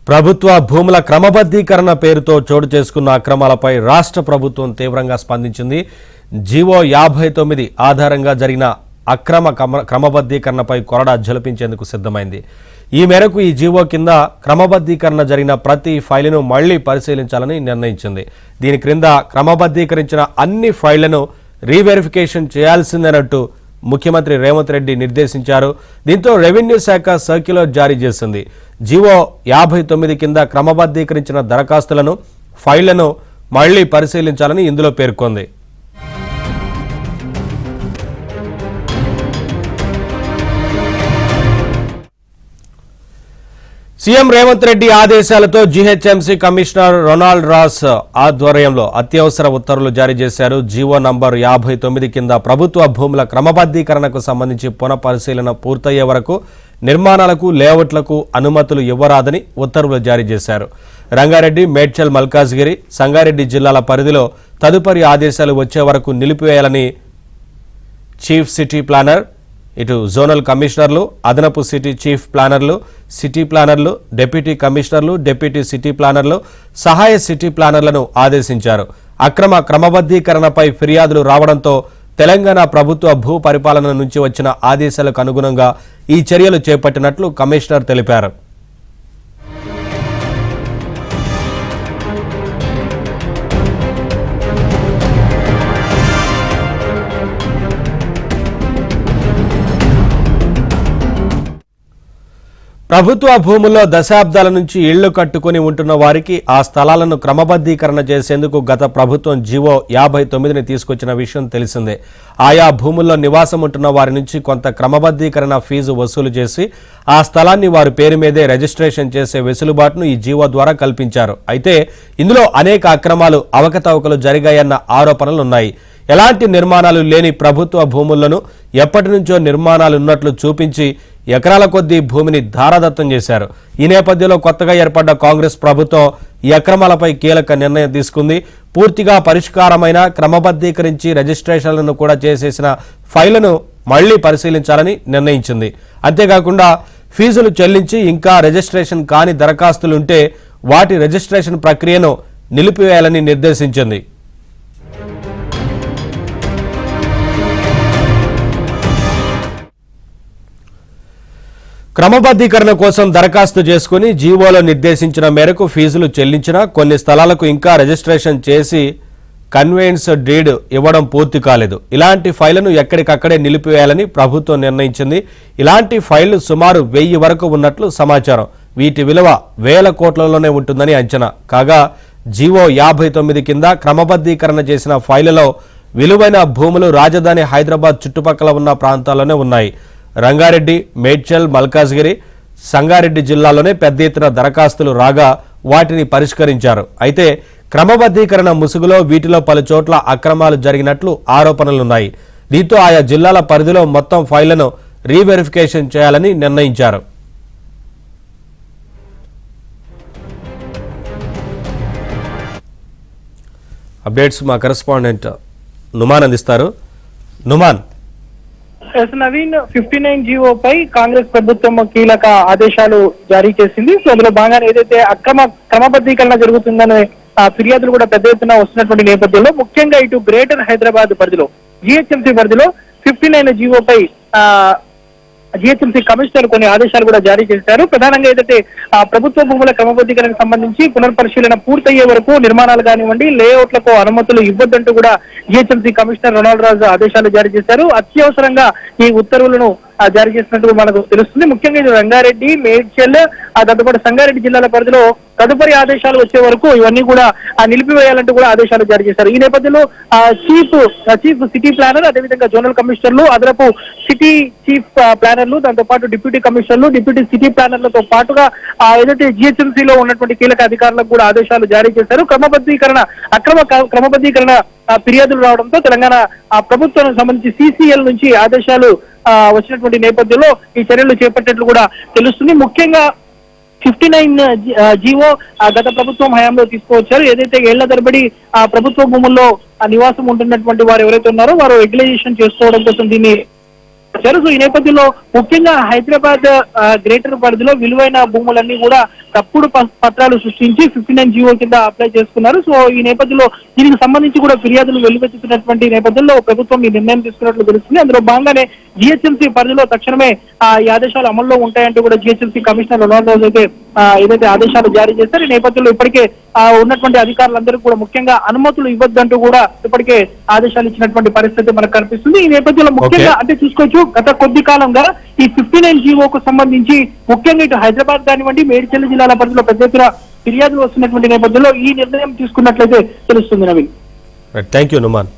ప్రభుత్వ భూముల క్రమబద్ధీకరణ పేరుతో చోటు చేసుకున్న అక్రమాలపై రాష్ట్ర ప్రభుత్వం తీవ్రంగా స్పందించింది. జీవో 59 ఆధారంగా జరిగిన అక్రమ క్రమబద్ధీకరణపై కొరడా జలిపించేందుకు సిద్ధమైంది. ఈ మేరకు ఈ జీవో కింద క్రమబద్ధీకరణ జరిగిన ప్రతి ఫైలును మళ్లీ పరిశీలించాలని నిర్ణయించింది. దీని క్రింద క్రమబద్ధీకరించిన అన్ని ఫైళ్లను రీవెరిఫికేషన్ చేయాల్సిందేనట్టు ముఖ్యమంత్రి రేవంత్ రెడ్డి నిర్దేశించారు. దీంతో రెవెన్యూ శాఖ సర్క్యులర్ జారీ చేసింది. జీవో 59 కింద క్రమబద్ధీకరించిన దరఖాస్తులను ఫైళ్లను మళ్లీ పరిశీలించాలని ఇందులో పేర్కొంది. సీఎం రేవంత్ రెడ్డి ఆదేశాలతో జీహెచ్ఎంసీ కమిషనర్ రొనాల్డ్ రాస్ ఆధ్వర్యంలో అత్యవసర ఉత్తర్వులు జారీ చేశారు. జీవో నంబర్ 59 కింద ప్రభుత్వ భూముల క్రమబద్ధీకరణకు సంబంధించి పునఃపరిశీలన పూర్తయ్యే వరకు నిర్మాణాలకు లేఅవుట్లకు అనుమతులు ఇవ్వరాదని ఉత్తర్వులు జారీ చేశారు. రంగారెడ్డి, మేడ్చల్, మల్కాజ్గిరి, సంగారెడ్డి జిల్లాల పరిధిలో తదుపరి ఆదేశాలు వచ్చే వరకు నిలిపివేయాలని చీఫ్ సిటీ ప్లానర్, ఇటు జోనల్ కమిషనర్లు, అదనపు సిటీ చీఫ్ ప్లానర్లు, సిటీ ప్లానర్లు, డిప్యూటీ కమిషనర్లు, డిప్యూటీ సిటీ ప్లానర్లు, సహాయ సిటీ ప్లానర్లను ఆదేశించారు. క్రమబద్ధీకరణపై ఫిర్యాదులు రావడంతో తెలంగాణ ప్రభుత్వ భూ పరిపాలన నుంచి వచ్చిన ఆదేశాలకు అనుగుణంగా ఈ చర్యలు చేపట్టినట్లు కమిషనర్ తెలిపారు. ప్రభుత్వ భూముల్లో దశాబ్దాల నుంచి ఇళ్లు కట్టుకుని ఉంటున్న వారికి ఆ స్థలాలను క్రమబద్ధీకరణ చేసేందుకు గత ప్రభుత్వం జీవో 59ని తీసుకొచ్చిన విషయం తెలిసిందే. ఆయా భూముల్లో నివాసం ఉంటున్న వారి నుంచి కొంత క్రమబద్ధీకరణ ఫీజు వసూలు చేసి ఆ స్థలాన్ని వారి పేరు మీదే రిజిస్ట్రేషన్ చేసే వెసులుబాటును ఈ జీవో ద్వారా కల్పించారు. అయితే ఇందులో అనేక అక్రమాలు, అవకతవకలు జరిగాయన్న ఆరోపణలున్నాయి. ఎలాంటి నిర్మాణాలు లేని ప్రభుత్వ భూములను ఎప్పటి నుంచో నిర్మాణాలు ఉన్నట్లు చూపించి ఎకరాల కొద్దీ భూమిని ధారాదత్తం చేశారు. ఈ నేపథ్యంలో కొత్తగా ఏర్పడ్డ కాంగ్రెస్ ప్రభుత్వం ఈ అక్రమాలపై కీలక నిర్ణయం తీసుకుంది. పూర్తిగా పరిష్కారమైన, క్రమబద్ధీకరించి రిజిస్ట్రేషన్లను కూడా చేసేసిన ఫైళ్లను మళ్లీ పరిశీలించాలని నిర్ణయించింది. అంతేకాకుండా ఫీజులు చెల్లించి ఇంకా రిజిస్ట్రేషన్ కాని దరఖాస్తులుంటే వాటి రిజిస్ట్రేషన్ ప్రక్రియను నిలిపివేయాలని నిర్దేశించింది. క్రమబద్ధీకరణ కోసం దరఖాస్తు చేసుకుని జీవోలో నిర్దేశించిన మేరకు ఫీజులు చెల్లించినా కొన్ని స్థలాలకు ఇంకా రిజిస్ట్రేషన్ చేసి కన్వేయన్స్ డీడ్ ఇవ్వడం పూర్తి కాలేదు. ఇలాంటి ఫైళ్లను ఎక్కడికక్కడే నిలిపివేయాలని ప్రభుత్వం నిర్ణయించింది. ఇలాంటి ఫైళ్లు సుమారు 1000 వరకు ఉన్నట్లు సమాచారం. వీటి విలువ వేల కోట్లలోనే ఉంటుందని అంచనా. కాగా జీవో 59 కింద క్రమబద్ధీకరణ చేసిన ఫైళ్లలో విలువైన భూములు రాజధాని హైదరాబాద్ చుట్టుపక్కల ఉన్న ప్రాంతాల్లోనే ఉన్నాయి. రంగారెడ్డి, మేడ్చల్, మల్కాజ్గిరి, సంగారెడ్డి జిల్లాలోనే పెద్ద ఎత్తున దరఖాస్తులు రాగా వాటిని పరిష్కరించారు. అయితే క్రమబద్ధీకరణ ముసుగులో వీటిలో పలు చోట్ల అక్రమాలు జరిగినట్లు ఆరోపణలున్నాయి. దీంతో ఆయా జిల్లాల పరిధిలో మొత్తం ఫైళ్లను రీవెరిఫికేషన్ చేయాలని నిర్ణయించారు. అప్డేట్స్ మా కరెస్పాండెంట్ నుమాన్ అందిస్తారు. నుమాన్, నవీన్, 59 జీవో పై కాంగ్రెస్ ప్రభుత్వం కీలక ఆదేశాలు జారీ చేసింది. సో అందులో భాగంగా ఏదైతే క్రమబద్ధీకరణ జరుగుతుందనే ఫిర్యాదులు కూడా పెద్ద ఎత్తున వస్తున్నటువంటి నేపథ్యంలో ముఖ్యంగా ఇటు గ్రేటర్ హైదరాబాద్ పరిధిలో జీహెచ్ఎంసీ పరిధిలో 59 జీవో పై జీహెచ్ఎంసీ కమిషనర్ కొన్ని ఆదేశాలు కూడా జారీ చేశారు. ప్రధానంగా ఏదైతే ప్రభుత్వ భూముల క్రమబద్ధీకరణకు సంబంధించి పునర్పరిశీలన పూర్తయ్యే వరకు నిర్మాణాలు కానివ్వండి, లేఅవుట్లకు అనుమతులు ఇవ్వద్దంటూ కూడా జీహెచ్ఎంసీ కమిషనర్ రొనాల్డ్ రాజ్ ఆదేశాలు జారీ చేశారు. అత్యవసరంగా ఈ ఉత్తర్వులను జారీ చేసినట్టు మనకు తెలుస్తుంది. ముఖ్యంగా ఇది రంగారెడ్డి, మేడ్చల్, దాంతోపాటు సంగారెడ్డి జిల్లాల పరిధిలో తదుపరి ఆదేశాలు వచ్చే వరకు ఇవన్నీ కూడా నిలిపివేయాలంటూ కూడా ఆదేశాలు జారీ చేశారు. ఈ నేపథ్యంలో చీఫ్ సిటీ ప్లానర్, అదేవిధంగా జోనల్ కమిషనర్లు, అదనపు సిటీ చీఫ్ ప్లానర్లు, దాంతోపాటు డిప్యూటీ కమిషనర్లు, డిప్యూటీ సిటీ ప్లానర్లతో పాటుగా ఏదైతే జీహెచ్ఎంసీలో ఉన్నటువంటి కీలక అధికారులకు కూడా ఆదేశాలు జారీ చేశారు. క్రమబద్ధీకరణ ఫిర్యాదులు రావడంతో తెలంగాణ ప్రభుత్వానికి సంబంధించి CCL నుంచి ఆదేశాలు వచ్చినటువంటి నేపథ్యంలో ఈ చర్యలు చేపట్టినట్లు కూడా తెలుస్తుంది. ముఖ్యంగా 59 జీవో గత ప్రభుత్వం హయాంలో తీసుకువచ్చారు. ఏదైతే ఏళ్ల తరబడి ప్రభుత్వ భూముల్లో నివాసం ఉంటున్నటువంటి వారు ఎవరైతే ఉన్నారో వారు రెగ్యులైజేషన్ చేసుకోవడం కోసం దీన్ని వచ్చారు. సో ఈ నేపథ్యంలో ముఖ్యంగా హైదరాబాద్ గ్రేటర్ పరిధిలో విలువైన భూములన్నీ కూడా తప్పుడు పత్రాలు సృష్టించి 59 జీవో కింద అప్లై చేసుకున్నారు. సో ఈ నేపథ్యంలో దీనికి సంబంధించి కూడా ఫిర్యాదులు వెలువెత్తుతున్నటువంటి నేపథ్యంలో ప్రభుత్వం ఈ నిర్ణయం తీసుకున్నట్లు తెలుస్తుంది. అందులో భాగంగానే జిహెచ్ఎంసీ పరిధిలో తక్షణమే ఈ ఆదేశాలు అమల్లో ఉంటాయంటూ కూడా జిహెచ్ఎంసీ కమిషనర్ రొనాల్డ్ రోజ్ అయితే ఏదైతే ఆదేశాలు జారీ చేశారు. ఈ నేపథ్యంలో ఇప్పటికే ఉన్నటువంటి అధికారులందరూ కూడా ముఖ్యంగా అనుమతులు ఇవ్వద్దంటూ కూడా ఇప్పటికే ఆదేశాలు ఇచ్చినటువంటి పరిస్థితి మనకు కనిపిస్తుంది. ఈ నేపథ్యంలో ముఖ్యంగా అంటే చూసుకోవచ్చు గత కొద్ది కాలంగా ఈ 59 జీవోకు సంబంధించి ముఖ్యంగా ఇటు హైదరాబాద్ కానివ్వండి మేడ్చల్ జిల్లాల పరిధిలో పెద్ద ఎత్తున ఫిర్యాదులు వస్తున్నటువంటి నేపథ్యంలో ఈ నిర్ణయం తీసుకున్నట్లయితే తెలుస్తుంది. Naveen, thank you Numan.